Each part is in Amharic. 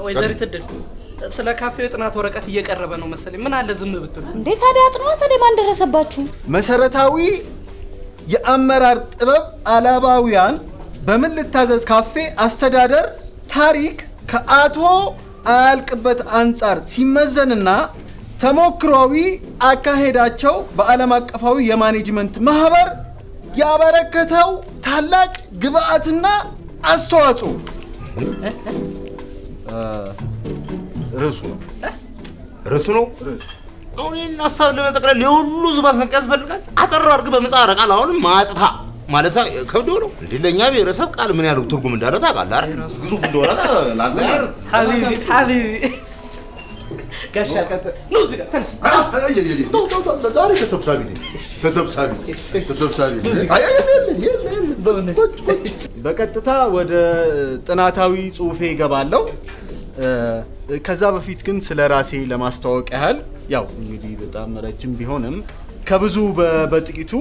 ወይዘሪት እድል ስለ ካፌው ጥናት ወረቀት እየቀረበ ነው መሰለኝ። ምን አለ ዝም ብትሉ? እንዴ ታዲያ አጥኗት። ታዲያ ማን ደረሰባችሁ? መሰረታዊ የአመራር ጥበብ አላባውያን በምን ልታዘዝ ካፌ አስተዳደር ታሪክ ከአቶ አያልቅበት አንጻር ሲመዘንና ተሞክሯዊ አካሄዳቸው በዓለም አቀፋዊ የማኔጅመንት ማህበር ያበረከተው ታላቅ ግብአትና አስተዋጽኦ ርዕሱ ነው። አሁን ይህን ሀሳብ ለመጠቅለል የሁሉ ዝባዝንቅ ያስፈልጋል። አጠር አድርገህ በምህጻረ ቃል አሁን ማጥታ ማለት ከብዶ ነው እንዴ? ለእኛ ብሔረሰብ ቃል ምን ያህል ትርጉም እንዳለው ታውቃለህ አይደል? ግዙፍ እንደሆነ ላንተ ሀቢቢ ጋሻ ቀጥ ነው እዚህ ጋር ተነስ። ዛሬ ተሰብሳቢ በቀጥታ ወደ ጥናታዊ ጽሁፌ እገባለሁ። ከዛ በፊት ግን ስለ ራሴ ለማስተዋወቅ ያህል ያው እንግዲህ በጣም ረጅም ቢሆንም ከብዙ በጥቂቱ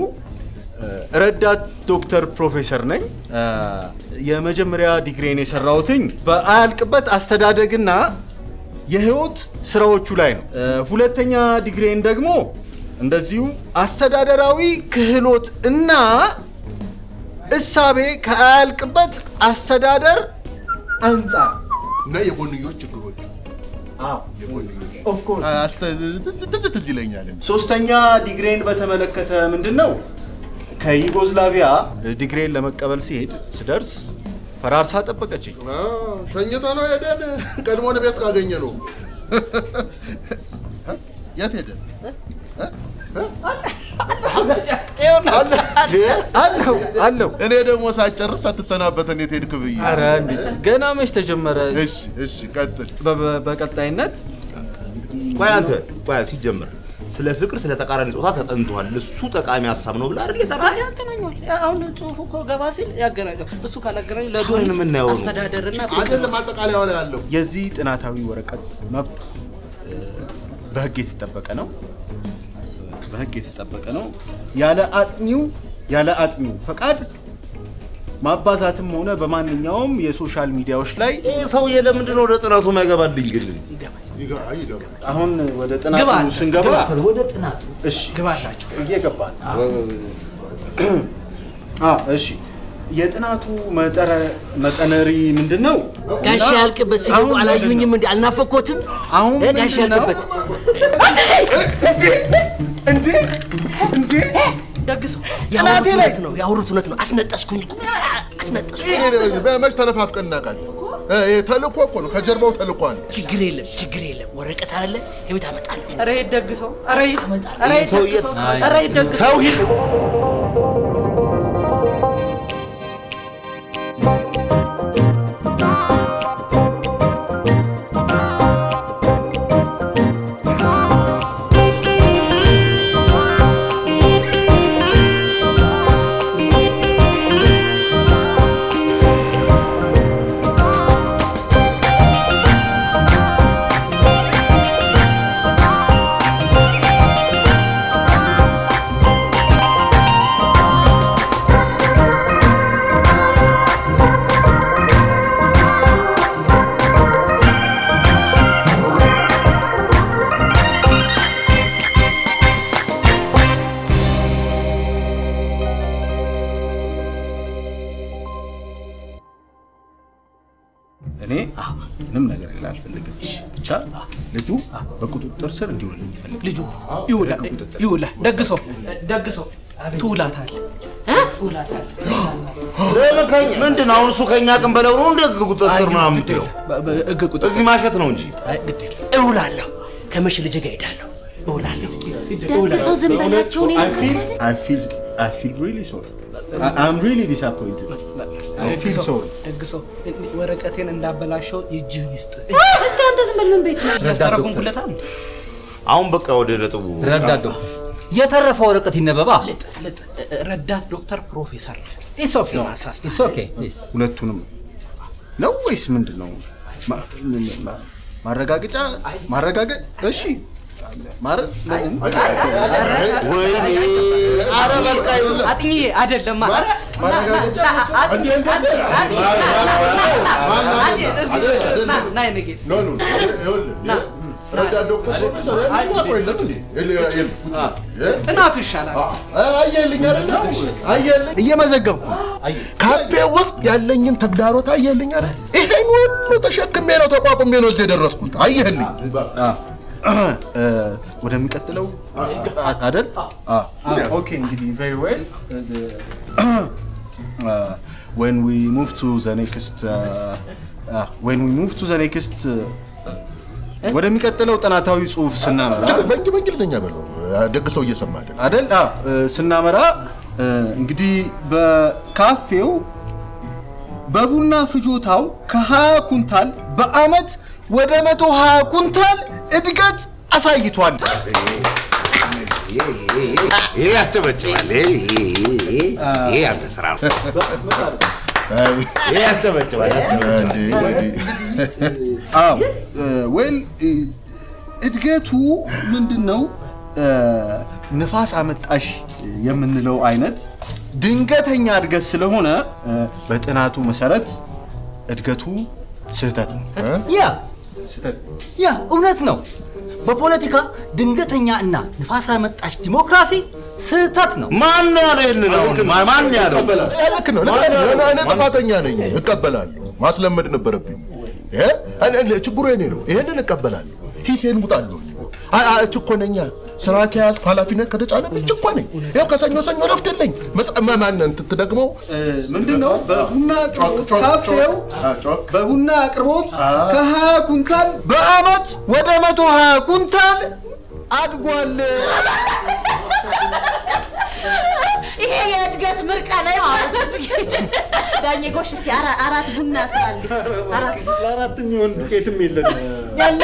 ረዳት ዶክተር ፕሮፌሰር ነኝ። የመጀመሪያ ዲግሪን የሰራሁትኝ በአያልቅበት አስተዳደግና የህይወት ስራዎቹ ላይ ነው። ሁለተኛ ዲግሪን ደግሞ እንደዚሁ አስተዳደራዊ ክህሎት እና እሳቤ ከአያልቅበት አስተዳደር አንጻር እና የጎንዮሽ ችግሮች ኦፍ ኮርስ ትዝ ይለኛል። ሶስተኛ ዲግሪን በተመለከተ ምንድነው ከዩጎዝላቪያ ዲግሪን ለመቀበል ሲሄድ ስደርስ ፈራርሳ ጠበቀችኝ። ሸኝታ ነው ሄደን ቀድሞን ቤት ካገኘ ነው። የት ሄደ? አለው እኔ ደግሞ ሳጨርስ ሳትሰናበተን የት ሄድክ ብዬ። ኧረ እንዴት ገና መች ተጀመረ? እሺ ቀጥል። በቀጣይነት ቆይ ሲጀምር ስለ ፍቅር ስለ ተቃራኒ ጾታ ተጠንቷል። እሱ ጠቃሚ ሀሳብ ነው ብላ አይደል የጠራኸው? ያገናኛል። አሁን ጽሁፉ እኮ ገባ ሲል ያገናኛል። እሱ ካላገናኝ ለዶን ምናየው አስተዳደርና አይደለም ማጠቃለያው ላይ ያለው የዚህ ጥናታዊ ወረቀት መብት በህግ የተጠበቀ ነው። ያለ አጥኚው ፈቃድ ማባዛትም ሆነ በማንኛውም የሶሻል ሚዲያዎች ላይ ሰውዬ ለምንድን ነው ወደ ጥናቱ ማይገባልኝ? ግን ይገባል። አሁን ወደ ጥናቱ ስንገባ ወደ ጥናቱ እሺ ግባላችሁ እየገባን እሺ የጥናቱ መጠነሪ ምንድነው? ጋሻ ያልቅበት ሲገቡ አላዩኝም እንዴ? አልናፈቆትም? አሁን ጋሻ ያልቅበት እንዴ ደግሰው ጥናቴ ላይ ነው ያወሩት። እውነት ነው። አስነጠስኩኝ። መች ተነፋፍቀን እናውቃለን? ተልኮ እኮ ነው፣ ከጀርባው ተልኮ አለ። ችግር የለም ወረቀት አለ ከቤት አመጣለሁ። ኧረ ደግሰው ደግሰው እኔ ምንም ነገር አልፈልግም። ብቻ ልጁ በቁጥጥር ስር እንዲውልልኝ ይፈልጋል። ልጁ ይውላ ደግሰው ትውላታለህ። ምንድን ነው አሁን እሱ ከኛ ቀን በለው ነው እንደ ቁጥጥር ምናምን የምትለው? እዚህ ማሸት ነው እንጂ እውላለሁ። ከመሽ ልጅ ጋር ሄዳለሁ። እውላለሁ። ደግሰው ዝም በላቸው። I feel really sorry. I'm really disappointed. ደግሰው ወረቀቴን እንዳበላሸው የእጅህን ይስጥ። እስቲ አንተ ዝም በል። ምን ቤት ነው ያስተረጉምኩለታል? አሁን በቃ ወደ ነጥቡ። ረዳት ዶክተር የተረፈ ወረቀት ይነበባ። ረዳት ዶክተር ፕሮፌሰር It's okay. ሁለቱንም ነው ወይስ ምንድነው? ማረጋገጥ እሺ ወይኔ ኧረ በቃ አጥኚ አይደለም ማረጋገጫ ጥናቱ ይሻላል። አየልኝ አይደል? አየልኝ እየመዘገብኩ ካፌ ውስጥ ያለኝን ተግዳሮት አየልኝ አይደል? ይሄን ሁሉ ተሸክሜ ነው ተቋቁሜ ነው እዚህ የደረስኩት። አየልኝ ወደሚቀጥለው አይደል? ኦኬ እንግዲህ very well when we move to the next ወደሚቀጥለው ጥናታዊ ጽሑፍ ስናመራ በእንግሊዝኛ በለው ደግ ሰው እየሰማ አይደል? ስናመራ እንግዲህ በካፌው በቡና ፍጆታው ከ20 ኩንታል በአመት ወደ 120 ኩንታል እድገት አሳይቷል። ይሄ ያስጨበጭባል። ይሄ አንተ ስራ ነው። ይሄ ያስጨበጭባል። ወይል እድገቱ ምንድነው? ንፋስ አመጣሽ የምንለው አይነት ድንገተኛ እድገት ስለሆነ በጥናቱ መሰረት እድገቱ ስህተት ነው። ያ እውነት ነው። በፖለቲካ ድንገተኛ እና ንፋስ አመጣሽ ዲሞክራሲ ስህተት ነው። ማን ያለው ነው? ማን ያለው? ልክ ነው። እኔ ጥፋተኛ ነኝ፣ እቀበላለሁ። ማስለመድ ነበረብኝ። ችግሩ የኔ ነው። ይሄንን እቀበላለሁ። ሂሴን ውጣለሁ። ችኮነኛ ስራ ከያዝኩ ኃላፊነት ከተጫነብኝ ችኮ ነኝ። ይኸው ከሰኞ ረፍት የለኝ። ማንን ትደግመው ምንድነው? ካፌው በቡና አቅርቦት ከ20 ኩንታል በአመት ወደ 120 ኩንታል አድጓል። ይሄ የእድገት ምርቃ ላይ ዳኜ ጎሽ እስቲ አራት ቡና ስላልኝ ለአራት የሚሆን ዱቄትም የለም ያለ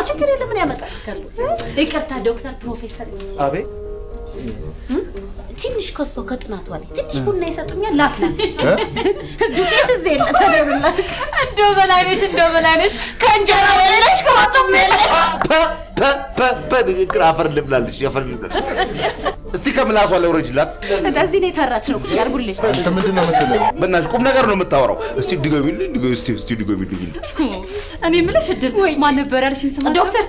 ችግር የለም። ምን ያመጣል? ይቅርታ ዶክተር ፕሮፌሰር አቤት ትንሽ ከሶ ከጥናቱ ላይ ትንሽ ቡና ይሰጡኛል ላፍላት ዱቄት እዚህ የለ ታደርላ እንደው በላይነሽ ከእንጀራ በላይነሽ ከወጡም የለ ንግግር አፈር ልብላለሽ። እስቲ ከምላሷ ለውረጅላት። እዚህ ነው ተራት ነው ቁጭ አድርጉልኝ። አንተ ምንድን ነው የምትለው? በእናትሽ ቁም ነገር ነው የምታወራው። እስቲ ድገሚልኝ። እኔ የምልሽ እድል ማን ነበር ያልሽኝ? ስማ ዶክተር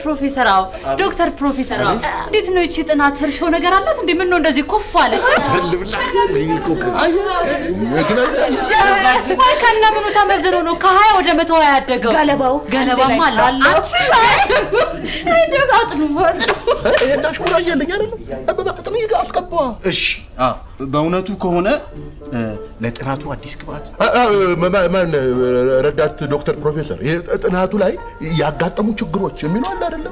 ፕሮፌሰር አዎ ዶክተር ፕሮፌሰር አዎ። እንዴት ነው እቺ ጥናት እርሾው ነገር አላት እንዴ? ምን ነው እንደዚህ ኮፍ አለች? ወይ ከነ ምኑ ተመዝኖ ነው ከ20 ወደ 120 ያደገው? ገለባማ አለ። አንቺ አጥኑ ይሄናሽ ሙራ ይልኝ አይደል? በመቀጠል አስቀባ። እሺ በእውነቱ ከሆነ ለጥናቱ አዲስ ግብአት ማን ረዳት ዶክተር ፕሮፌሰር ጥናቱ ላይ ያጋጠሙ ችግሮች የሚለው አለ አይደል?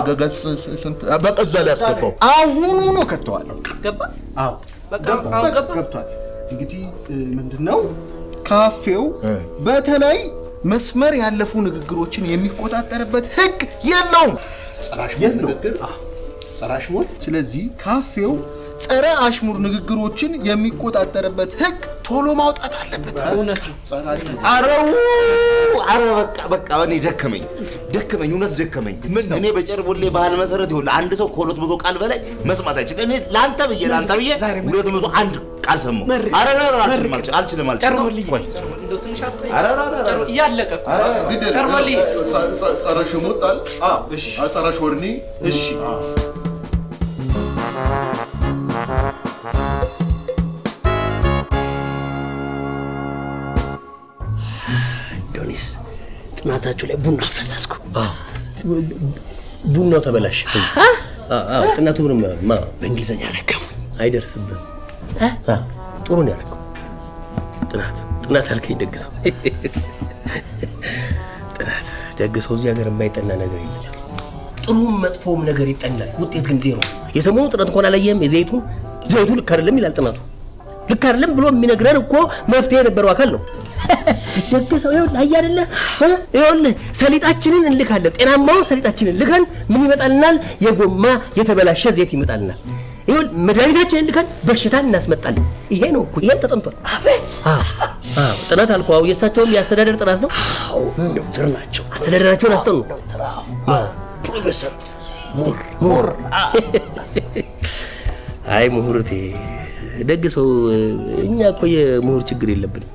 ገገስ ስንት በቀዛ ላይ አስገባው። አሁኑኑ ከተዋለሁ። ገባ? አዎ ገብቷል። እንግዲህ ምንድነው ካፌው በተለይ መስመር ያለፉ ንግግሮችን የሚቆጣጠርበት ህግ የለውም። ጸረ አሽሙር። ስለዚህ ካፌው ጸረ አሽሙር ንግግሮችን የሚቆጣጠርበት ህግ ቶሎ ማውጣት አለበት። እውነት ነው። አረ በቃ እኔ ደከመኝ፣ እውነት ደከመኝ። እኔ በጨርቦሌ ባህል መሰረት ይኸውልህ አንድ ሰው ከ200 ቃል በላይ መስማት አይችልም። እኔ ላንተ ብዬ 201 ቃል ሰማሁ። አልችልም። ጨርቦሌ እንደው ትንሽ አትቆይ። እያለቀ እኮ ጨርቦሌ ጸረ ሽሙጣል። እሺ ጸረ ሾርኒ። እሺ ዶኒስ ጥናታችሁ ላይ ቡና ፈሰስኩ። ቡናው ተበላሽ። ጥናቱ ምንም በእንግሊዘኛ ረገሙ። አይደርስብም። ጥሩ ነው ያደረገው። ጥናት አልከኝ ደግሰው። ጥናት ደግሰው እዚህ ሀገር የማይጠና ነገር የለም። ጥሩም መጥፎም ነገር ይጠናል። ውጤት ግን ዜሮ። የሰሞኑ ጥናት እንኳን አላየህም? ዘይቱ ልክ አይደለም ይላል ጥናቱ። ልክ አይደለም ብሎ የሚነግረን እኮ መፍትሄ የነበረው አካል ነው። ደግሰው ይኸውልህ አየህ አይደለ? ይኸውልህ ሰሊጣችንን እንልካለን። ጤናማውን ሰሊጣችንን ልከን ምን ይመጣልናል? የጎማ የተበላሸ ዘይት ይመጣልናል። ይሁን መድኃኒታችንን ልከን በሽታን እናስመጣለን። ይሄ ነው እኮ ይሄም ተጠንቷል። አቤት ጥናት አልኳው። የእሳቸውም የአስተዳደር ጥናት ነው። ዶክተር ናቸው። አስተዳደራቸውን አስጠኑ። ፕሮፌሰር ምሁር አይ ምሁርቴ ደግ ሰው። እኛ እኮ የምሁር ችግር የለብንም።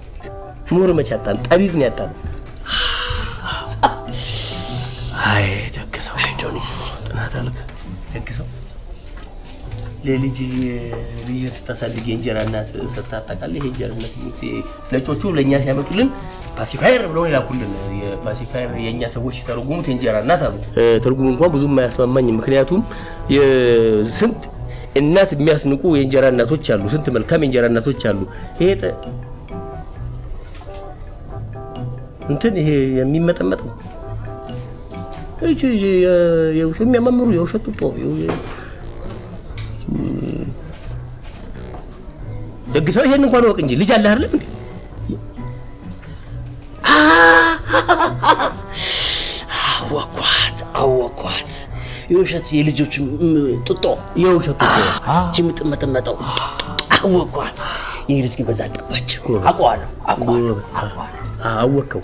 ምሁር መች አጣን? ጠቢብ ነው ያጣን። አይ ደግ ሰው ዶኒስ ጥናት አልክ። ደግ ሰው ለልጅ ስታሳድግ የእንጀራ እናት ሰጥተህ ታውቃለህ? የእንጀራ እናት ነጮቹ ለእኛ ሲያመጡልን ፓሲፋየር ብለው ይላኩልን። የፓሲፋየር የእኛ ሰዎች ሲተረጉሙት የእንጀራ እናት አሉት። ትርጉሙ እንኳን ብዙም አያስማማኝ። ምክንያቱም ስንት እናት የሚያስንቁ የእንጀራ እናቶች አሉ። ስንት መልካም የእንጀራ እናቶች አሉ። ይሄ እንትን ይሄ የሚመጠመጥ ነው። እቺ የሚያማምሩ የውሸት ጡጦ ደግ ሰው ይሄን እንኳን ወቅ እንጂ ልጅ አለ አይደል እንዴ? አወኳት የውሸት የልጆች ጡጦ የውሸት ጡጦ እቺ ምጥመጠመጠው አወኳት። የልጅ ግን በዛ አልጠባች። አውቀዋለሁ አወቀው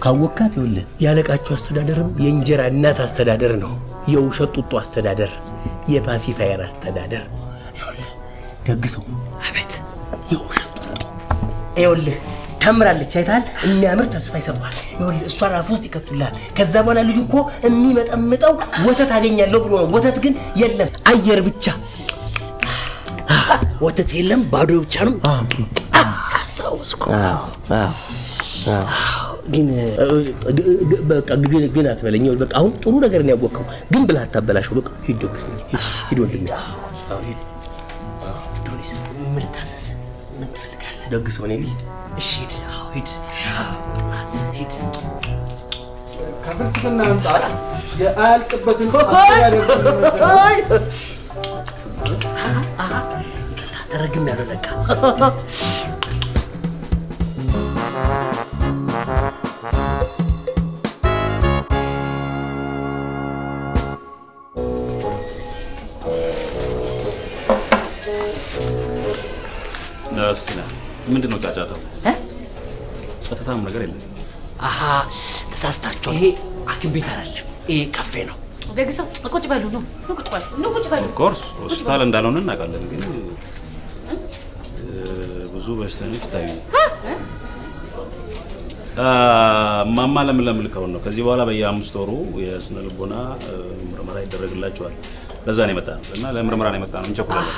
ካወቃት ይኸውልህ ያለቃቸው አስተዳደርም የእንጀራ እናት አስተዳደር ነው። የውሸት ጡጦ አስተዳደር፣ የፓሲፋየር አስተዳደር። ይኸውልህ ደግ ሰው አቤት የውሸት ጡጦ ይኸውልህ ታምራለች። አይተሃል? የሚያምር ተስፋ ይሰማል። ይኸውልህ እሷን አፍ ውስጥ ይከቱልሃል። ከዛ በኋላ ልጁ እኮ የሚመጠምጠው ወተት አገኛለሁ ብሎ ነው። ወተት ግን የለም፣ አየር ብቻ። ወተት የለም፣ ባዶ ብቻ ነው። አሳውስኩ ግን በቃ ግን አትበለኝ። በቃ አሁን ጥሩ ነገር ነው ያወቅኸው፣ ግን ብለህ አታበላሽው። በቃ ሂድ ደግ ሂድ ወንድሜ ሂድ። ዶኒስ ምን ታዘዝ? ምን ትፈልጋለህ? ደግ ሰው ነኝ። እሺ ሂድ። ሂድ ሂድ። ከፍልስፍና አንጻር የአያልቅበትን ተረግም ያለው ለካ እስቲ ና። ምንድን ነው ጫጫታው? ጸጥታም ነገር የለም። ተሳስታችኋል። ይሄ ሐኪም ቤት አይደለም፣ ይሄ ካፌ ነው። ደግ ሰው ቁጭ በሉ ነው ቁጭ በሉ ነው ቁጭ በሉ። ኦፍ ኮርስ ሆስፒታል እንዳልሆነ እናውቃለን፣ ግን ብዙ በሽተኞች ታዩ። ማማ ለምን ልከውን ነው? ከዚህ በኋላ በየ5 ወሩ የስነ ልቦና ምርመራ ይደረግላቸዋል። ለዛ ነው የመጣነው እና ለምርመራ ነው የመጣነው። እንቸኩላለን።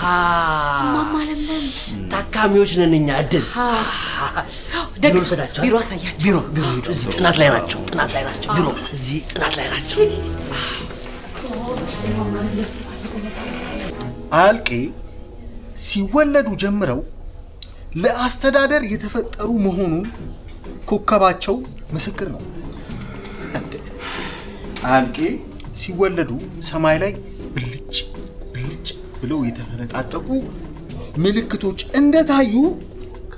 ማማ ለምለም ታካሚዎች ነን እኛ። እድል ደግ ቢሮ አሳያቸው። ቢሮ ሂዱ። እዚህ ጥናት ላይ ናቸው። ቢሮ እዚህ ጥናት ላይ ናቸው። አያልቄ ሲወለዱ ጀምረው ለአስተዳደር የተፈጠሩ መሆኑን ኮከባቸው ምስክር ነው። አያልቄ ሲወለዱ ሰማይ ላይ ብልጭ ብለው የተፈነጣጠቁ ምልክቶች እንደታዩ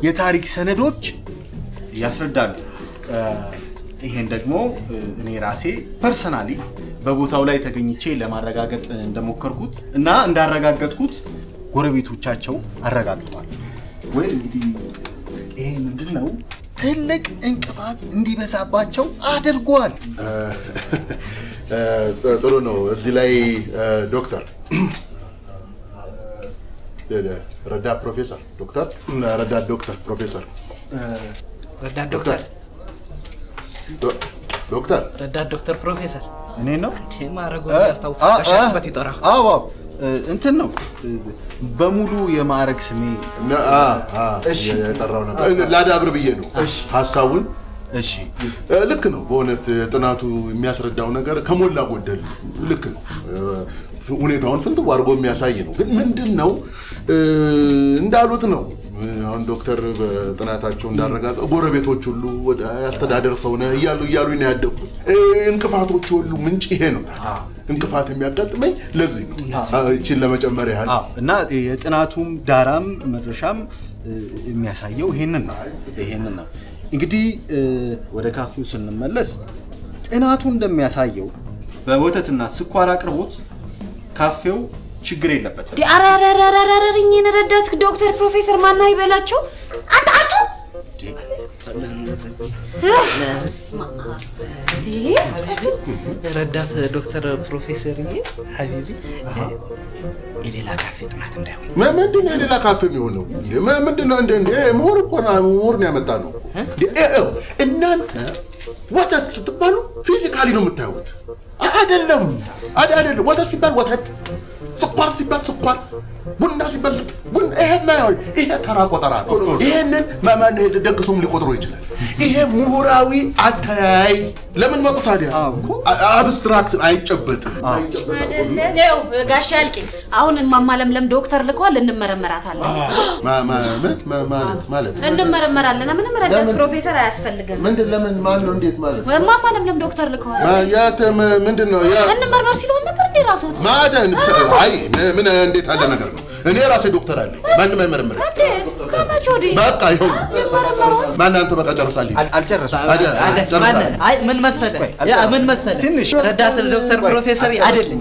የታሪክ ሰነዶች ያስረዳሉ። ይሄን ደግሞ እኔ ራሴ ፐርሰናሊ በቦታው ላይ ተገኝቼ ለማረጋገጥ እንደሞከርኩት እና እንዳረጋገጥኩት ጎረቤቶቻቸው አረጋግጠዋል። ወይ እንግዲህ ይሄ ምንድነው ትልቅ እንቅፋት እንዲበዛባቸው አድርጓል። ጥሩ ነው። እዚህ ላይ ዶክተር ረዳት ፕሮፌሰር ዶክተር ረዳት ዶክተር ፕሮፌሰር ረዳት ዶክተር ዶክተር ረዳት ዶክተር ፕሮፌሰር እኔ ነው ማረጉ ያስታውቃሻበት ይጠራ። አዎ እንትን ነው በሙሉ የማዕረግ ስሜ እሺ የጠራው ነበር ላዳብር ብዬ ነው ሐሳቡን። እሺ ልክ ነው። በእውነት ጥናቱ የሚያስረዳው ነገር ከሞላ ጎደል ልክ ነው። ሁኔታውን ፍንትው አድርጎ የሚያሳይ ነው። ግን ምንድነው እንዳሉት ነው። አሁን ዶክተር በጥናታቸው እንዳረጋገጠ ጎረቤቶች ሁሉ ወደ አስተዳደር ሰው ነህ እያሉ ነው ያደጉት። እንቅፋቶች ሁሉ ምንጭ ይሄ ነው። ታዲያ እንቅፋት የሚያጋጥመኝ ለዚህ ነው። እቺን ለመጨመር ያህል እና የጥናቱም ዳራም መድረሻም የሚያሳየው ይሄንን ነው። እንግዲህ ወደ ካፌው ስንመለስ ጥናቱ እንደሚያሳየው በወተትና ስኳር አቅርቦት ካፌው ችግር የለበትም። ዲአራራራራራሪኝ ረዳት ዶክተር ፕሮፌሰር ማና ይበላችሁ አንተ ረዳት ዶክተር ፕሮፌሰርዬ ሀቢቢ የሌላ ካፌ ጥናት እንዳይሆን። ምንድን ነው የሌላ ካፌ የሚሆነው? ምንድን ነው እንደ ምሁር እኮ ነው ምሁር ነው ያመጣ ነው። እናንተ ወተት ስትባሉ ፊዚካሊ ነው የምታዩት አይደለም። ወተት ሲባል ወተት፣ ስኳር ሲባል ስኳር፣ ቡና ሲባል ቡና። ይሄ ተራ ቆጠራ ነው። ይሄንን ማን ደግሶም ሊቆጥሮ ይችላል። ይሄ ምሁራዊ አተያይ ለምን መጡ ታዲያ? አብስትራክት አይጨበጥም። ነው ጋሽ ያልቂ አሁን ማማ ለምለም ዶክተር ልኳል፣ እንመረመራታለን። ማለት እንመረመራለን። ምንም ረዳት ፕሮፌሰር አያስፈልግም። ምንድን ለምን ማን ነው እንዴት ማለት? ማማ ለምለም ዶክተር ልኳል። ያተ ምንድን ነው ያ እንመርመር ሲሉን ነበር እንዴ ራሱ ማደን? አይ ምን እንዴት አለ ነገር ነው። እኔ ራሴ ዶክተር አለኝ። ማንም አይመረምረኝ። ከመቼ ወዲህ በቃ ይሁን። ማን አንተ በቃ ጨርሳለኝ። አልጨረስኩም። አይ ምን መሰለህ ትንሽ ረዳት ዶክተር ፕሮፌሰር አይደለም።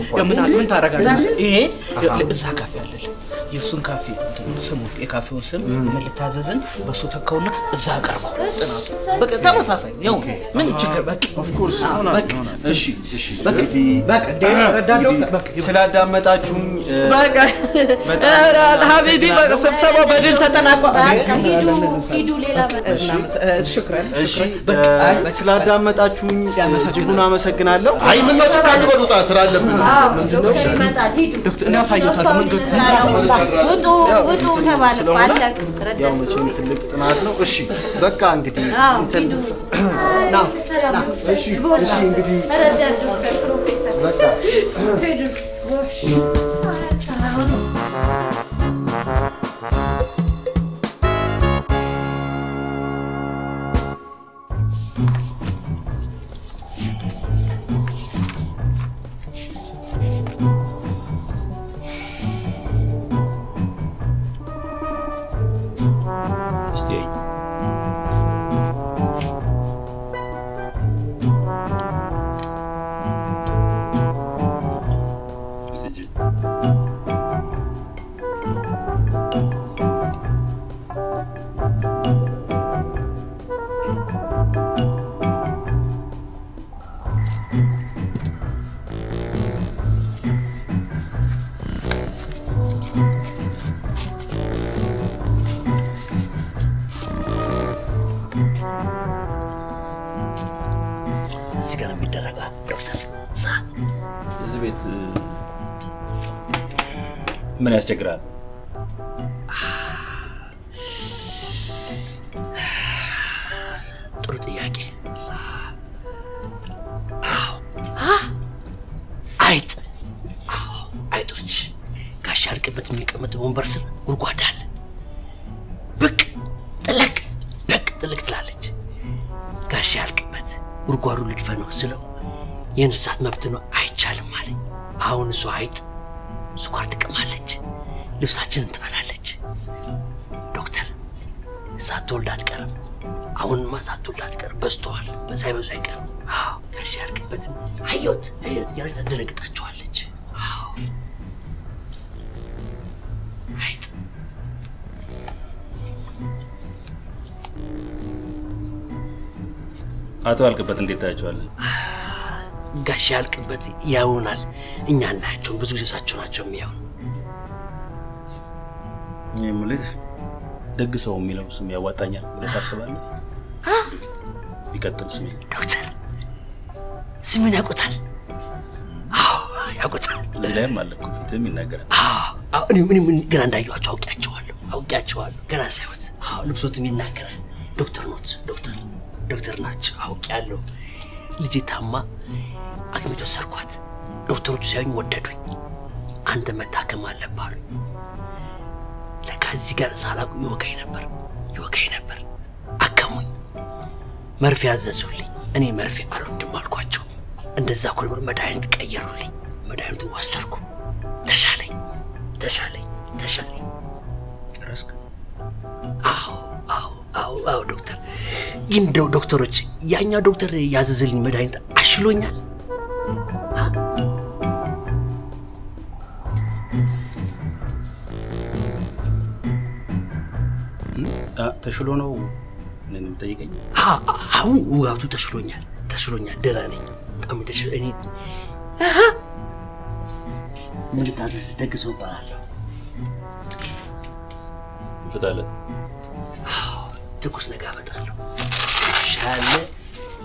ምን ታደርጋለህ? ይሄ እዛ ካፌ አለልህ። የሱን ካፌ ስሙት፣ የካፌውን ስም መልታዘዝን በሱ ተካውና እዛ አቀርበው ጥናቱ በቃ ተመሳሳይ ነው። ምን ችግር በቃ ኦፍ ኮርስ በቃ እሺ በቃ ረዳት ዶክተር በቃ ስላዳመጣችሁኝ በቃ ሀቢቢ በቃ ስብሰባው በድል ተጠናቋል። ሂዱ ሌላ ሽክራን እሺ ስላዳመጣችሁኝ እጅጉን አመሰግናለሁ። አይ ምን ነው ጭቃ ትበሉታ ስራ አለብን። ምንድነው ይመጣል። ሂዱ ዶክተር እኔ አሳየታለሁ መንገድ ውጡ ተባለ ባለቅ ያው መቼም ትልቅ ጥናት ነው። እሺ በቃ እንግዲህ እንትን እሺ እንግዲህ ረዳት ዶክተር ፕሮፌሰር በቃ ሄዱስ ወሽ እዚህ ጋር የሚደረጋ ዶክተር ሰዓት እዚህ ቤት ምን ያስቸግራል? ጥሩ ጥያቄ። አይጥ አይጦች ጋሽ ያልቅበት የሚቀመጥ ወንበር ስር ጉድጓድ አለ። ብቅ ጥልቅ ትላለች። ጋሽ ያልቅበት ጉድጓዱ ልድፈነው ስለው የእንስሳት መብት ነው አይቻልም አለ። አሁን እሷ አይጥ ስኳር ትቅማለች፣ ልብሳችንን ትበላለች። ዶክተር ሳትወልድ አትቀርም። አሁንማ ሳትወልድ አትቀርም። በዝተዋል፣ ሳይበዙ አይቀርም። ጋሽ ያልቅበትን አየሁት ያለ ታስደነግጣቸዋለች። አይጥ አቶ ያልቅበት እንዴት ታያቸዋለህ? ጋሽ ያልቅበት ያውናል፣ እኛ እናያቸውን ብዙ ጊዜ እሳቸው ናቸው የሚያዩን። የምልህ ደግ ሰው የሚለው ስም ያዋጣኛል ብለህ ታስባለህ? ቢቀጥል ስሜ ዶክተር ስሜን ያውቁታል? አዎ ያውቁታል። እዚህ ላይም አለ እኮ ፊትህም ይናገራል። እኔም ገና እንዳየኋቸው አውቄያቸዋለሁ ገና ሳይሆን። ልብሶትም ይናገራል። ዶክተር ኖት ዶክተር ናቸው አውቄያለሁ። ልጄ ታማ ሐኪም ቤት ወሰድኳት። ዶክተሮቹ ሲያዩኝ ወደዱኝ። አንተ መታከም አለብህ አሉኝ። ለካ እዚህ ጋር ሳላውቅ ይወጋኝ ነበር። አከሙኝ፣ መርፌ አዘዙልኝ። እኔ መርፌ አልወድም አልኳቸው። እንደዛ እኮ ነበር መድኃኒት ቀየሩልኝ። መድኃኒቱን ወሰድኩ። ተሻለኝ። ጨረስክ? አዎ ዶክተር። ግን ዶክተሮች ያኛው ዶክተር ያዘዝልኝ መድኃኒት አሽሎኛል? ተሽሎ ነው እኔን የምጠይቀኝ? አሁን ውጋቱ ተሽሎኛል፣ ደህና ነኝ። በጣም እኔ ምን ልታዘዝ? ደግሰው እባላለሁ። ፍታለት። ትኩስ ነገር አመጣለሁ። ሻለ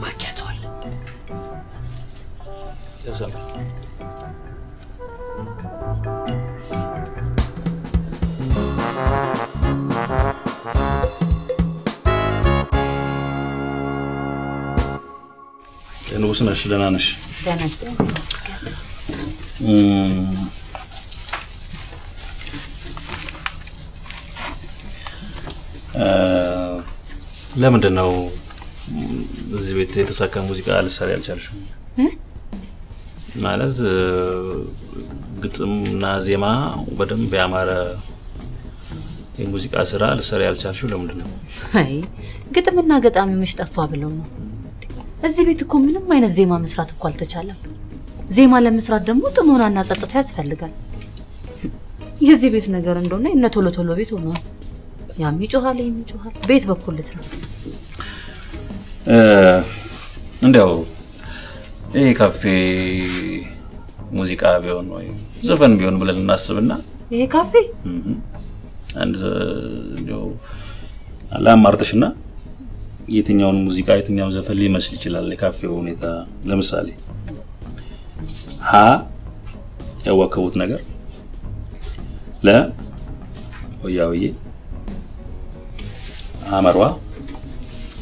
ማኪያቶ አለ። ተሰማ ንጉስ ነሽ? ደህና ነሽ? ደህና ነሽ? ለምንድን ነው እዚህ ቤት የተሳካ ሙዚቃ ልትሰሪ አልቻልሽም? ማለት ግጥምና ዜማ በደንብ ያማረ የሙዚቃ ስራ ልትሰሪ አልቻልሽው ለምንድን ነው? አይ ግጥምና ገጣሚ መች ጠፋ ብለው ነው። እዚህ ቤት እኮ ምንም አይነት ዜማ መስራት እኮ አልተቻለም። ዜማ ለመስራት ደግሞ ጥሞናና ጸጥታ ያስፈልጋል። የዚህ ቤት ነገር እንደሆነ እነ ቶሎ ቤት ሆኗል። ያም ይጮሃል ቤት በኩል ልስራ። እንደው ይሄ ካፌ ሙዚቃ ቢሆን ወይ ዘፈን ቢሆን ብለን እናስብና ይሄ ካፌ አንድ እንደው አላማርተሽና የትኛውን ሙዚቃ የትኛውን ዘፈን ሊመስል ይችላል የካፌው ሁኔታ? ለምሳሌ ያዋከቡት ነገር ሆያውዬ አመርዋ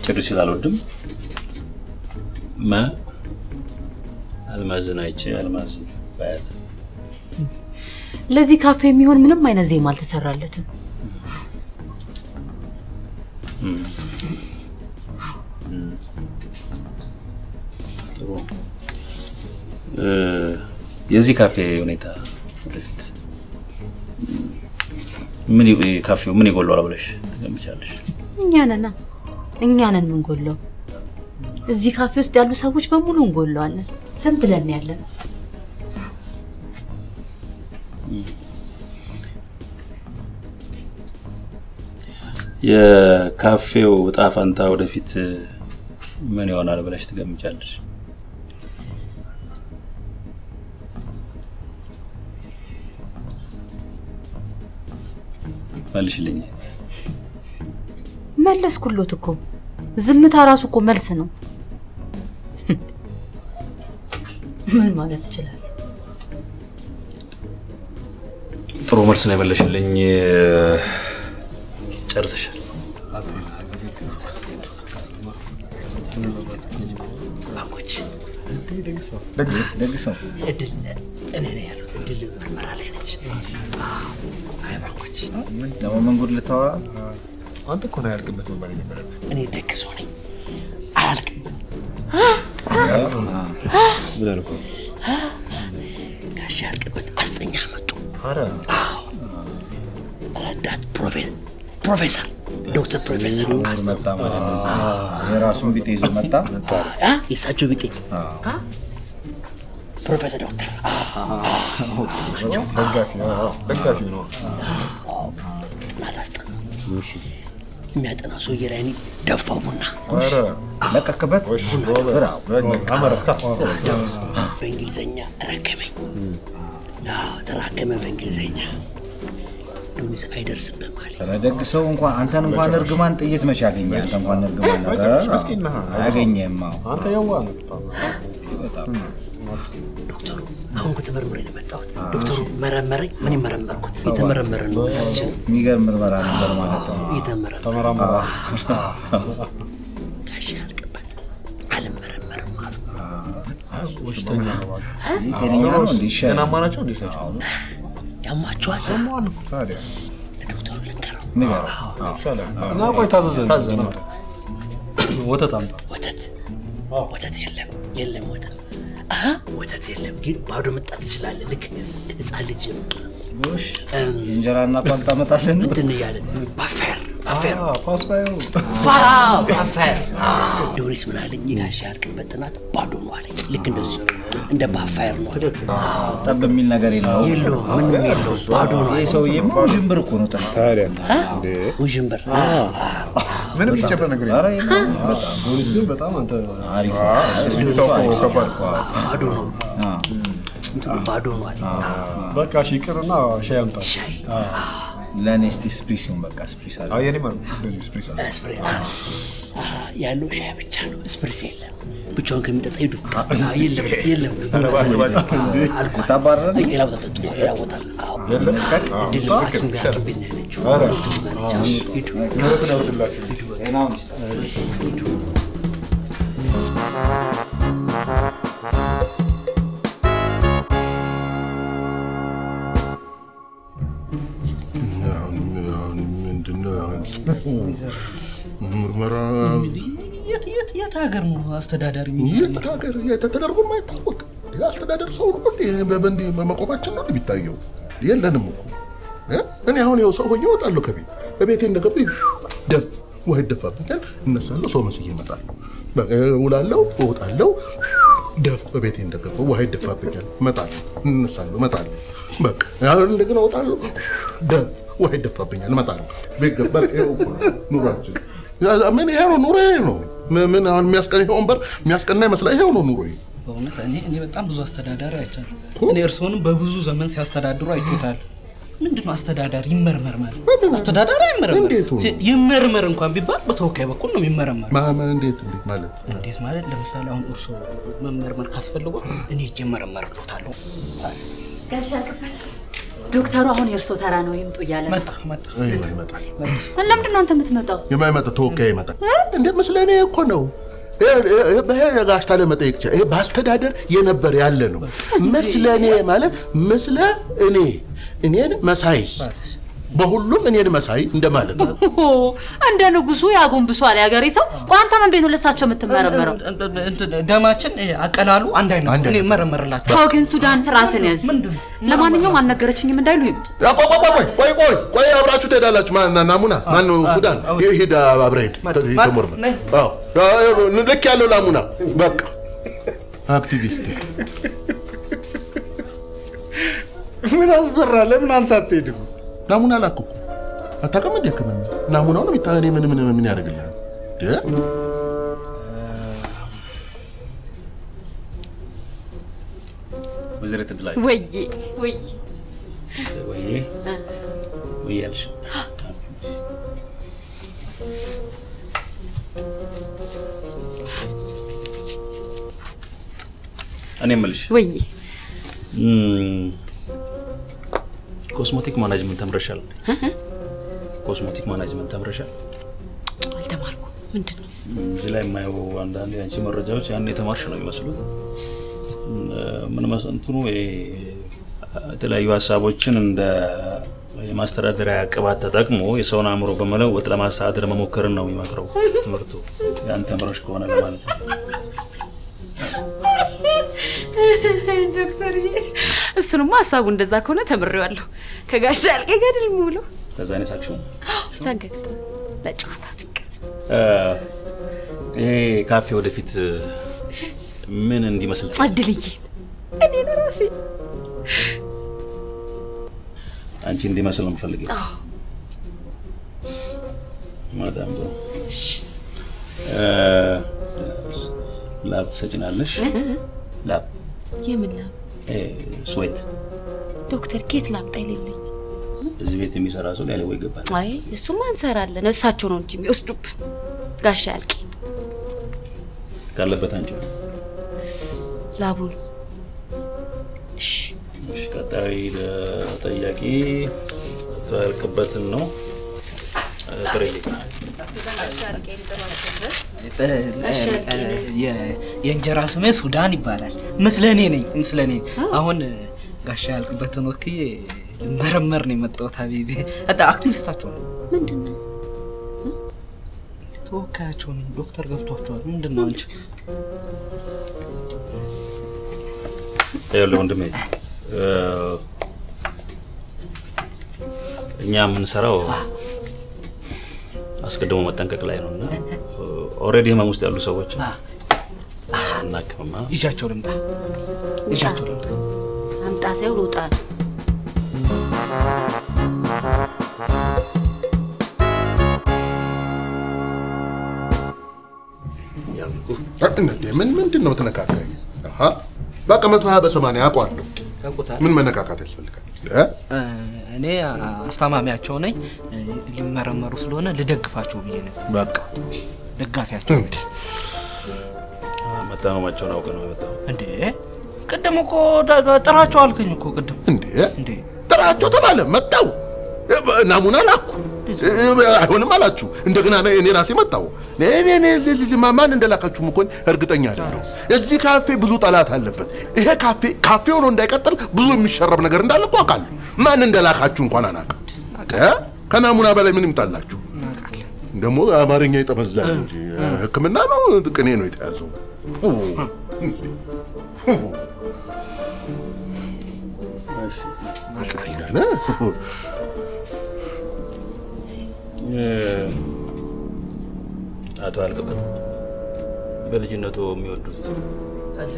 ጭርስ ስላልወድም አልማዝናይቼ አልማዝ ባያት። ለዚህ ካፌ የሚሆን ምንም አይነት ዜማ አልተሰራለትም። የዚህ ካፌ ሁኔታ ወደፊት ካፌው ምን ይጎላል ብለሽ ትገምቻለሽ? እኛ ነን ምን ጎለው? እዚህ ካፌ ውስጥ ያሉ ሰዎች በሙሉ እንጎለዋለን። ዝም ብለን ያለን የካፌው ዕጣ ፈንታ ወደፊት ምን ይሆናል ብለሽ ትገምቻለሽ? መልሽልኝ። መለስኩሎት እኮ። ዝምታ ራሱ እኮ መልስ ነው። ምን ማለት ይችላል? ጥሩ መልስ ነው የመለሽልኝ። ጨርሰሻል። ባንኮች ደግሰው እድል እኔ ነኝ ያሉት እድል ምርመራ ላይ ነች። አይ ባንኮች ደግሞ መንገድ ልታወራ አንተ እኮ ነው ያልክበት ወንበር የነበረብህ። እኔ ደግ ሰው ነኝ አያልቅም። ብለህ እኮ ጋሽ ያልቅበት አስጠኛ መጡ። ኧረ ረዳት ፕሮፌሰር ዶክተር ፕሮፌሰር መጣ ማለት ነው። የራሱን ቢጤ ይዞ መጣ። የእሳቸው ቢጤ ፕሮፌሰር ዶክተር ደጋፊ ነው። ጥናት አስጠና። የሚያጠና ሰውዬ ላይ እኔ ደፋው ቡና ለቀቅበት። በእንግሊዘኛ ረከመኝ። ተራከመ በእንግሊዘኛ ዱንስ አይደርስብህም አለ። ደግ ሰው አንተን እንኳን እርግማን ጥይት መቼ ያገኛል? አንተ እንኳን እርግማን አያገኘህም። አንተ የዋህ ነህ በጣም። ዶክተሩ አሁን ከተመረመረ ነው የመጣሁት። ዶክተሩ መረመረኝ። ምን ይመረመርኩት? የተመረመረ ነው። የሚገርም ምርመራ ነበር ማለት ነው። ተመረመረ። ጋሽ ያልቅበት አልመረመርም አሉ። ጤነኛ ነው እንዴ? ጤናማ ናቸው እንዴ? ያማቸዋል። ታዲያ ዶክተሩ ልንገረው እና ቆይ ታዘዘ ወተት አምጣ። ወተት የለም ወተት ወተት የለም። ግን ባዶ መጣት ትችላለህ። ልክ ህፃን ልጅ እንጀራ እና ፓስታ መጣልን እንትን እያለን ባፌር ፓስፓዮ ዶሪስ ምን አለኝ? ጋሽ ያልቅበት ጥናት ባዶ ነው አለኝ። ልክ እንደዚህ እንደ ባፋየር ነው። ጠብ የሚል ነገር የለውም። ምንም የለውም። ባዶ ነው። ይሄ ሰውዬማ ውዥንብር እኮ ነው። ታዲያ ውዥንብር ምንም ይጨበ ነገር የለም። ፖሊስ ግን በጣም አንተ አሪፍ ባዶ ነው። ባዶ ነው። በቃ ይቅርና ሻይ አምጣ። ለኔ እስቲ ስፕሪሱን በቃ ስፕሪስ አለ። አይ የኔ ማለት እንደዚህ ስፕሪስ አለ። ያለው ሻይ ብቻ ነው። ስፕሪስ የለም። ብቻውን ከሚጠጣ ሄዱ። የለም አልኩ ታባረረ ሌላ ቦታ ጠጡ ያወጣል። ምርመራ የት ሀገር ነው አስተዳዳሪ? የት ሀገር ተደርጎ የማይታወቅ አስተዳደር ሰው ነው እንዴ? በመቆማችን ነው የሚታየው። የለንም እኮ እኔ አሁን ይኸው ሰው ሆኜ እወጣለሁ ከቤት በቤቴ እንደገባሁ ደፍ ውሃ ይደፋብኛል፣ እነሳለሁ፣ ሰው መስዬ እመጣለሁ። እውላለሁ፣ እወጣለሁ፣ ደፍ በቤቴ እንደገባሁ ውሃ ይደፋብኛል፣ እመጣለሁ፣ እነሳለሁ፣ እመጣለሁ። በቃ እንደገና እወጣለሁ፣ ደፍ ውሃ ይደፋብኛል፣ እመጣለሁ። ቤት ገባ። ይኸው ኑሯችን ምን ይሄ ነው ኑሮዬ ነው። ምን አሁን የሚያስቀና ይሄ ወንበር የሚያስቀና ይመስላል። ይሄው ነው ኑሮዬ። በእውነት እኔ በጣም ብዙ አስተዳዳሪ አይቻለሁ። እኔ እርስዎንም በብዙ ዘመን ሲያስተዳድሩ አይቼታል። ምንድነው አስተዳዳሪ ይመርመር ማለት? አስተዳዳሪ አይመርመር። ይመርመር እንኳን ቢባል በተወካይ በኩል ነው የሚመረመር። እንዴት ማለት ለምሳሌ አሁን እርስዎ መመርመር ካስፈልገው እኔ እጄ መረመርልዎታለሁ። ጋሻ ቅበት ዶክተሩ አሁን የእርሶ ተራ ነው ይምጡ እያለ መጣ። ይመጣል። ለምንድን ነው አንተ የምትመጣው? የማይመጣ ተወካይ ይመጣል። እንደ መስለኔ እኮ ነው። በጋሽ ታለ መጠየቅ ይችላል። ይሄ በአስተዳደር የነበር ያለ ነው። መስለኔ ማለት መስለ እኔን መሳይ በሁሉም እኔን መሳይ እንደማለት ነው። እንደ ንጉሱ ያጎንብሷል ያገሬ ሰው። ቋንታ ምን ቤት ነው ለሳቸው የምትመረመረው? ደማችን አቀላሉ አንድ አይነት እኔ መረመርላችሁ። ታው ግን ሱዳን ስርዓትን ያዝ። ለማንኛውም አልነገረችኝም እንዳይሉ ይምጡ። ቆይ አብራችሁ ትሄዳላችሁ። ናሙና ማን ነው ሱዳን? ሂድ አብረህ ሂድ። ተመርመር። ልክ ያለው ናሙና በቃ አክቲቪስት ምን አስፈራ? ለምን አንተ አትሄድም? ናሙና ላኩ አታውቅም እንዴ? ከምን ናሙናው ነው የሚታየው? ምን ያደርግልሃል? ወይዘሪት ላይ ወይ አልሽ እኔ የምልሽ ወይ ኮስሞቲክ ማናጅመንት ተምረሻል? ኮስሞቲክ ማናጅመንት ተምረሻል? አልተማርኩም። ምንድነው? እዚህ ላይ የማየው አንዳንድ ያንቺ መረጃዎች ያን የተማርሽ ነው የሚመስሉት። ምን መስንቱኑ የተለያዩ ሀሳቦችን እንደ የማስተዳደሪያ ቅባት ተጠቅሞ የሰውን አእምሮ በመለወጥ ለማስተዳደር መሞከርን ነው የሚመክረው ትምህርቱ። ያን ተምረሽ ከሆነ ለማለት ነው። ዶክተር እሱንማ ሀሳቡ እንደዛ ከሆነ ተምሬዋለሁ። ከጋሻ ያልቄ ገድል ሙሉ ከዛ አይነት አክሽን ፈገግታ ለጨዋታ ድቀት። ይሄ ካፌ ወደፊት ምን እንዲመስል አድልዬ እኔ ለራሴ አንቺ እንዲመስል ነው የምፈልገው። ማዳም ነው ላብ ትሰጪናለሽ? ላብ የምን ላብ? ስዌት ዶክተር ኬት ላምጣ ይልልኝ። እዚህ ቤት የሚሰራ ሰው ላይ ወይ ይገባል። አይ እሱማ እንሰራለን። እሳቸው ነው እንጂ የሚወስዱብን። ጋሻ ያልቄ ካለበት አንቺ ላቡን። እሺ ቀጣይ ጠያቂ ተልከበትን ነው ጥሬሌ የእንጀራ ስሜ ሱዳን ይባላል። ምስለኔ ነኝ። አሁን ጋሻ ያልቅበትን ወክዬ መረመር ነው የመጣሁት። ሀቢቤ አክቲቪስታቸው ነው። ምንድነው? ተወካያቸው ነኝ። ዶክተር ገብቷቸዋል። ምንድነው አንቺ? ያለው ወንድሜ እኛ የምንሰራው አስቀድሞ መጠንቀቅ ላይ ነውና ኦሬዲ ህመም ውስጥ ያሉ ሰዎች እናክምማ። ይዣቸው ልምጣ አምጣ ሳይው ልውጣ ነው። ምንድን ነው ተነካካኝ? በቃ 120 በ80 አውቀዋለሁ። ምን መነካካት ያስፈልጋል? እኔ አስታማሚያቸው ነኝ። ሊመረመሩ ስለሆነ ልደግፋቸው ብዬ ነው። በቃ ደጋፊያቸው መታመማቸውን አውቀ ነው የመጣው እንዴ? ቅድም እኮ ጥራቸው አልከኝ እኮ ቅድም። እንዴ ጥራቸው ተባለ መጣው፣ ናሙና ላኩ፣ አይሆንም አላችሁ። እንደገና እኔ ራሴ መጣው። እዚህ ማን እንደላካችሁ እኮ እርግጠኛ አይደለሁ። እዚህ ካፌ ብዙ ጠላት አለበት። ይሄ ካፌ ሆኖ እንዳይቀጥል ብዙ የሚሸረብ ነገር እንዳለ እኮ አውቃለሁ። ማን እንደላካችሁ እንኳን አላውቅም። ከናሙና በላይ ምን ይምጣላችሁ? ደግሞ አማርኛ ይጠበዛል እንጂ ሕክምና ነው ቅኔ ነው የተያዘው። አቶ አልቅበት በልጅነቱ የሚወዱት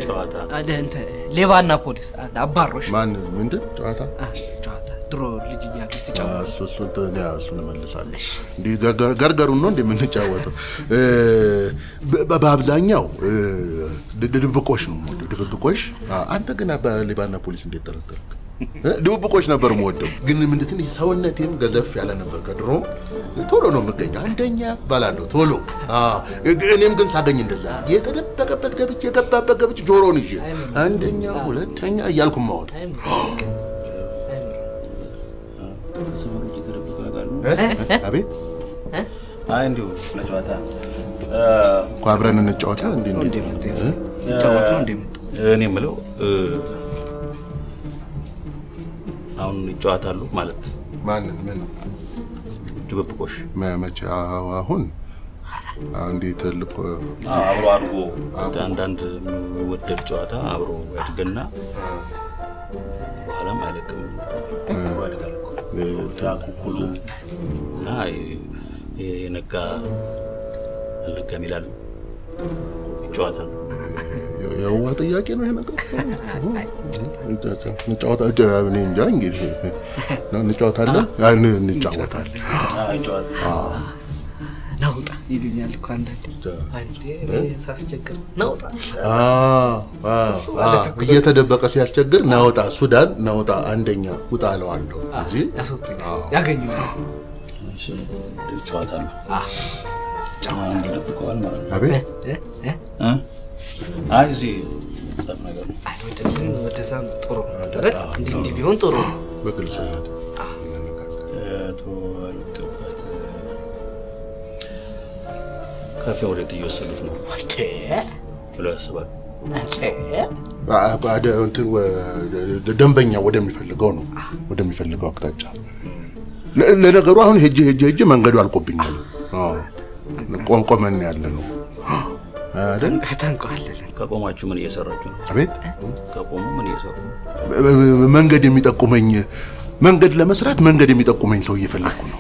ጨዋታ እንተ ሌባና ፖሊስ አባሮሽ ማን ምንድን ጨዋታ ድሮ ልጅ እያሉ ተጫወቱ። እሱን እመልሳለሁ። እንዲህ ገርገሩን ነው እንደምንጫወተው። በአብዛኛው ድብብቆሽ ነው የምወደው። ድብብቆሽ። አንተ ግን በሌባና ፖሊስ እንዴት ጠረጠርክ? ድብብቆሽ ነበር የምወደው። ግን ምንድን ሰውነቴም ገዘፍ ያለ ነበር። ከድሮ ቶሎ ነው የምገኘው። አንደኛ ባላለሁ ቶሎ። እኔም ግን ሳገኝ እንደዛ የተደበቀበት ገብቼ የገባበት ገብቼ ጆሮውን ይዤ አንደኛ ሁለተኛ እያልኩ ማወጥ። አቤት እንዲሁ ለጨዋታ እኮ አብረን እንጫወት ነው እንዴ? እኔ የምለው አሁን ይጫወታሉ ማለት ምን ድብብቆሽ መቼ? አሁን እንዴት ልቆ አብሮ አድርጎ አንዳንድ የሚወደድ ጨዋታ አብሮ ያድግና በኋላም አይለቅም። ያድጋል ታኩኩሉ እና የነጋ አልነጋም ይላሉ። ይጫወታሉ። የዋ ጥያቄ ነው ይሄ ነገር። እንጫወታ እኔ እንጃ እንግዲህ እንጫወታለን። እንጫወታለን። ናውጣ ይሉኛል እኮ አንዳንዴ ሳስቸግር ናውጣ። እየተደበቀ ሲያስቸግር ናውጣ፣ ሱዳን ናውጣ አንደኛ ውጣ አለዋለሁ እንጂ ያገኙኛል። ይጫወታሉ። ደብቀዋል ማለት ነው። አቤት እዚህ ጻፍ ነገር ወደዛም ጥሩ አይደል? እንዲህ ቢሆን ጥሩ በግልጽነት ካፌ ወደ እየወሰዱት ነው ብሎ ያስባል። ደንበኛ ወደሚፈልገው ነው ወደሚፈልገው አቅጣጫ። ለነገሩ አሁን ሄጄ መንገዱ አልቆብኛል። ቆምቆመን ያለ ነው አይደል? ተንቀዋለን። ከቆማችሁ ምን እየሰራችሁ ነው? አቤት ከቆሙ ምን እየሰሩ? መንገድ የሚጠቁመኝ መንገድ ለመስራት መንገድ የሚጠቁመኝ ሰው እየፈለኩ ነው።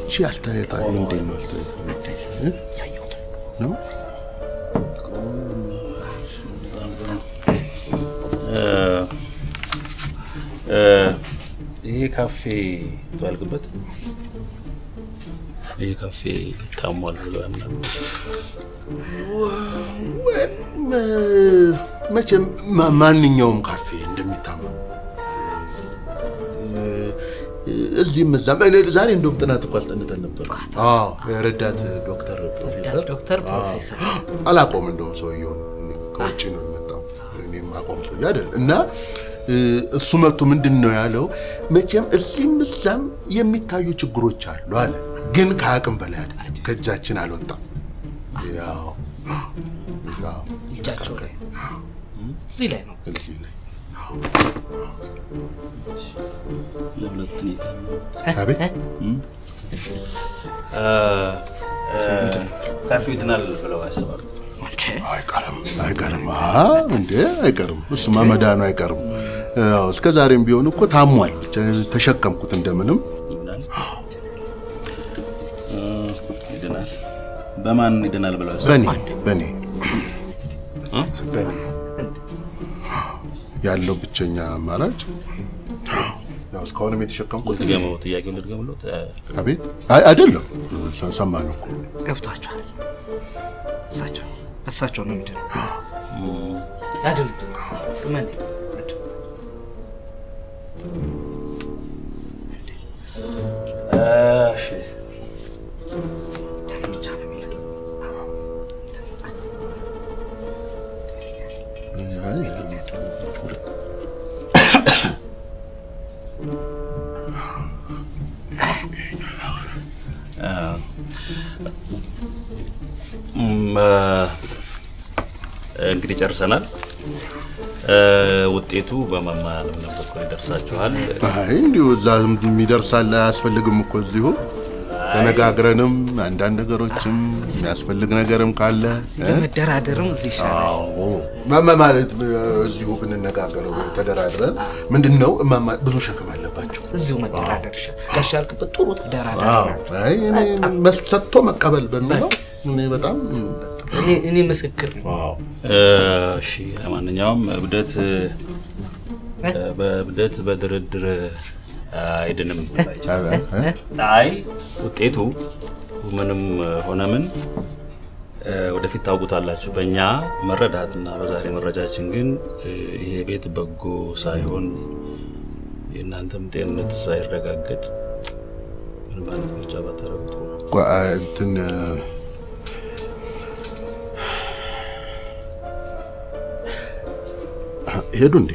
እቺ አስተያየታ ምንድን ነው? አስተያየታ ነው ይሄ ካፌ ተዋልክበት። ይሄ ካፌ ታሟል ብሎ ያምናል። መቼም ማንኛውም ካፌ እንደሚታመም እዚህም እዛም ዛሬ እንደውም ጥናት እኮ አስጠንተን ነበር። ረዳት ዶክተር ፕሮፌሰር አላቆም እንደውም ሰውየውን ከውጭ ነው የመጣው። እኔም አቆም ሰውዬ አይደል እና እሱ መጥቶ ምንድን ነው ያለው? መቼም እዚህም እዛም የሚታዩ ችግሮች አሉ አለ። ግን ከአቅም በላይ አይደለም፣ ከእጃችን አልወጣም። ያው እጃቸው ላይ እዚህ ላይ ነው እዚህ ላይ ለሁለት ነው አቤት ካፌው ይድናል ብለው ያስባሉ። አይቀርም እንዴ? አይቀርም። እሱማ መዳኑ አይቀርም። ያው እስከ ዛሬም ቢሆን እኮ ታሟል። ብቻ ተሸከምኩት እንደምንም። በማን ይድናል ብለው በኔ ያለው ብቸኛ አማራጭ ያው እስካሁንም የተሸከምኩት ልድገመው ጥያቄውን ልድገምሎት አቤት አይደለም ሰማን እኮ ገብቷቸዋል እሳቸው ነው የሚድነው ያድን ማን እሺ እንግዲህ ጨርሰናል። ውጤቱ በመማለም በኩል ይደርሳችኋል። አይ እንዲሁ እዛም የሚደርሳል አያስፈልግም እኮ እዚሁ ተነጋግረንም አንዳንድ ነገሮችም የሚያስፈልግ ነገርም ካለ ለመደራደርም እዚህ ይሻላል። ማለት እዚሁ ብንነጋገረው ተደራድረን ምንድነው እማማ ብዙ ሸክም አለባቸው። እዚሁ መደራደር ጋሻልክበት ጥሩ ተደራደር። አይ እኔ መስጠቶ መቀበል በሚለው እኔ በጣም እኔ ምስክር ነኝ። እሺ ለማንኛውም በእብደት በድርድር አይድንም አይ ውጤቱ ምንም ሆነ ምን ወደፊት ታውቁታላችሁ። በእኛ መረዳትና በዛሬ መረጃችን ግን ይሄ ቤት በጎ ሳይሆን የእናንተም ጤንነት ሳይረጋገጥ ምን ማለት ብቻ ባታረጉት እንትን ሄዱ እንዴ?